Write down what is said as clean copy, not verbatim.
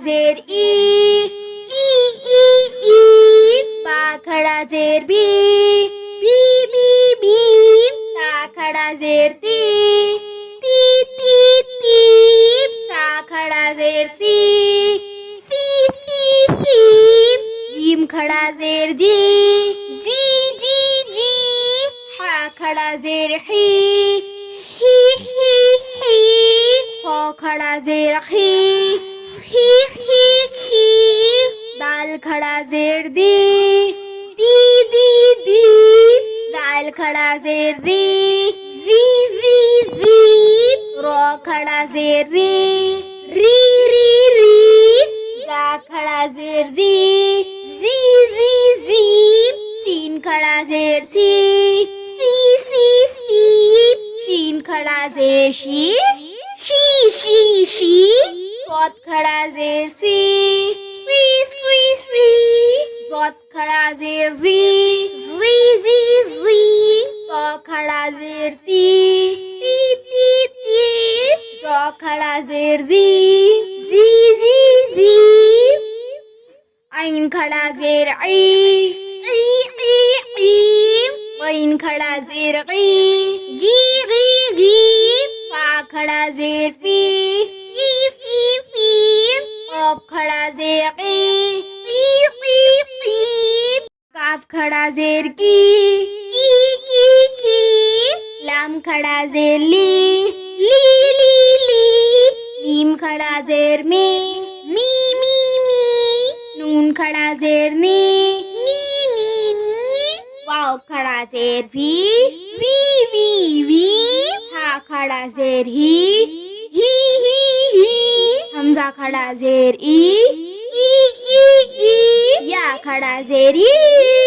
জের ই ই ই বা খড়া জের বি বি বি বি তা খড়া জের তি তি তি তি তা খড়া জের সি সি সি সি জিম খড়া জের জি জি জি জি হা খড়া জের হি হি হি হি খ খড়া জের খি হি হি হি দাল খড়া জের দি দি দি দি দাল খড়া জের দি জি জি জি র খড়া জের রি রি রি রি জা খড়া জের জি জি জি জি সিন খড়া জের সি সি সি সি শিন খড়া জের শি শি শি শি সৎ খড়া জের সি সি সি সি জত খড়া জের জি জি জি জি ত খড়া জের তি তি তি তি জ খড়া জের জি জি জি জি আইন খড়া জের ই ই ই ই আইন খড়া জের ই গি গি গি ফা খড়া জের ফি ফি ফি ফি কফ খড়া জের কি কি কি কি কাফ খড়া জের কি কি কি কি লাম খড়া জের লি লি লি লি মিম খড়া জের মি মি মি মি নুন খড়া জের নি নি নি নি वाव खड़ा जेर भी वी वी वी हा खड़ा जेर ही ही हमजा खड़ा जेर ई ई ई या खड़ा जेर ई